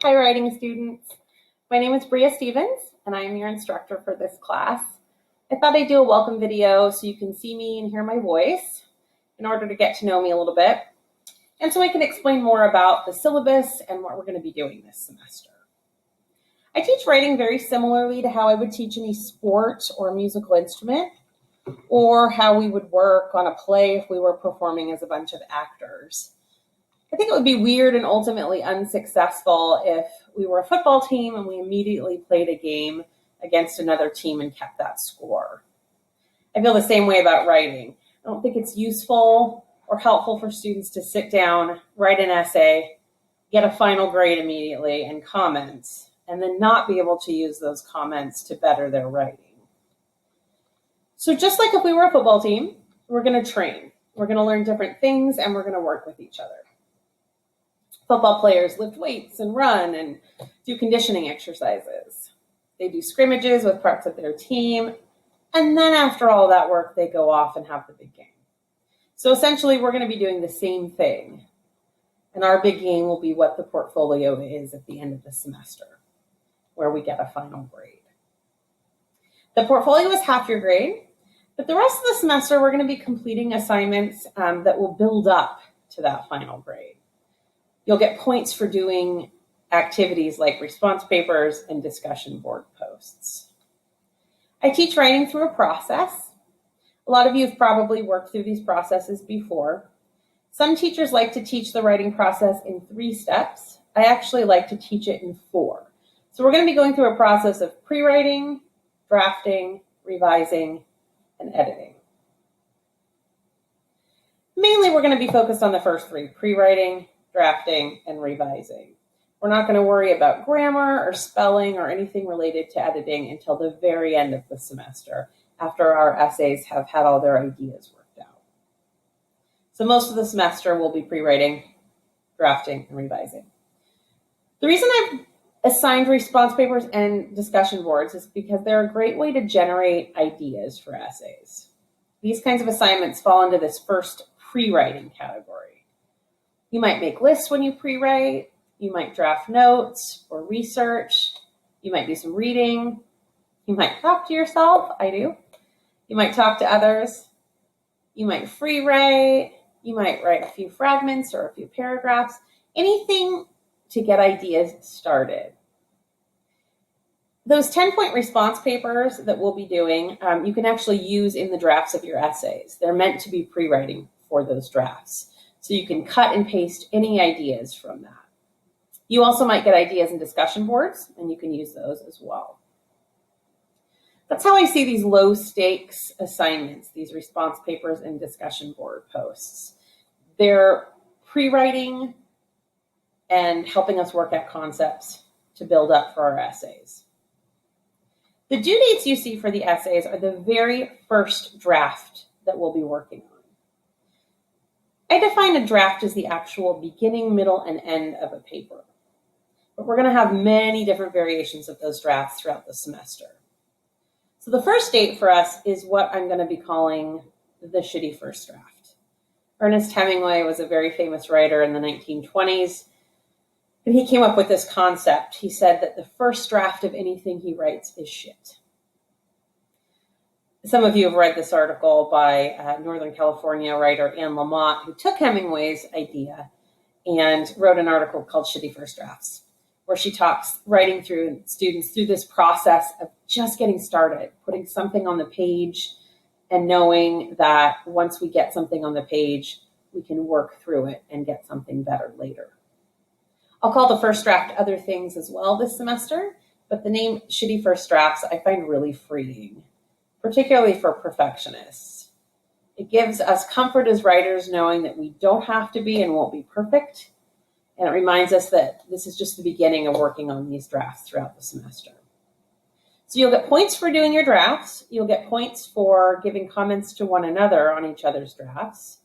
Hi, writing students. My name is Bria Stevens, and I am your instructor for this class. I thought I'd do a welcome video so you can see me and hear my voice in order to get to know me a little bit, and so I can explain more about the syllabus and what we're going to be doing this semester. I teach writing very similarly to how I would teach any sport or musical instrument, or how we would work on a play if we were performing as a bunch of actors. I think it would be weird and ultimately unsuccessful if we were a football team and we immediately played a game against another team and kept that score. I feel the same way about writing. I don't think it's useful or helpful for students to sit down, write an essay, get a final grade immediately and comments, and then not be able to use those comments to better their writing. So just like if we were a football team, we're going to train. We're going to learn different things and we're going to work with each other. Football players lift weights and run and do conditioning exercises. They do scrimmages with parts of their team. And then after all that work, they go off and have the big game. So essentially, we're going to be doing the same thing. And our big game will be what the portfolio is at the end of the semester, where we get a final grade. The portfolio is half your grade, but the rest of the semester, we're going to be completing assignments that will build up to that final grade. You'll get points for doing activities like response papers and discussion board posts. I teach writing through a process. A lot of you have probably worked through these processes before. Some teachers like to teach the writing process in 3 steps. I actually like to teach it in 4. So we're going to be going through a process of pre-writing, drafting, revising, and editing. Mainly, we're going to be focused on the first 3, pre-writing, drafting, and revising. We're not going to worry about grammar or spelling or anything related to editing until the very end of the semester, after our essays have had all their ideas worked out. So most of the semester will be pre-writing, drafting, and revising. The reason I've assigned response papers and discussion boards is because they're a great way to generate ideas for essays. These kinds of assignments fall into this first pre-writing category. You might make lists when you pre-write, you might draft notes or research, you might do some reading, you might talk to yourself, I do. You might talk to others, you might free write, you might write a few fragments or a few paragraphs, anything to get ideas started. Those 10-point response papers that we'll be doing, you can actually use in the drafts of your essays. They're meant to be pre-writing for those drafts. So you can cut and paste any ideas from that. You also might get ideas in discussion boards, and you can use those as well. That's how I see these low-stakes assignments, these response papers and discussion board posts. They're pre-writing and helping us work out concepts to build up for our essays. The due dates you see for the essays are the very first draft that we'll be working on. I define a draft as the actual beginning, middle, and end of a paper. But we're going to have many different variations of those drafts throughout the semester. So the first date for us is what I'm going to be calling the shitty first draft. Ernest Hemingway was a very famous writer in the 1920s, and he came up with this concept. He said that the first draft of anything he writes is shit. Some of you have read this article by Northern California writer Anne Lamott, who took Hemingway's idea and wrote an article called Shitty First Drafts, where she talks writing through students through this process of just getting started, putting something on the page and knowing that once we get something on the page, we can work through it and get something better later. I'll call the first draft other things as well this semester, but the name Shitty First Drafts I find really freeing, particularly for perfectionists. It gives us comfort as writers knowing that we don't have to be and won't be perfect, and it reminds us that this is just the beginning of working on these drafts throughout the semester. So you'll get points for doing your drafts, you'll get points for giving comments to one another on each other's drafts,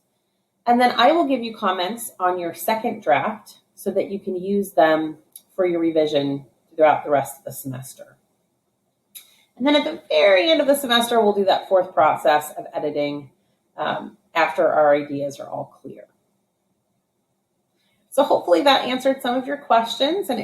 and then I will give you comments on your second draft so that you can use them for your revision throughout the rest of the semester. And then at the very end of the semester, we'll do that 4th process of editing after our ideas are all clear. So hopefully that answered some of your questions and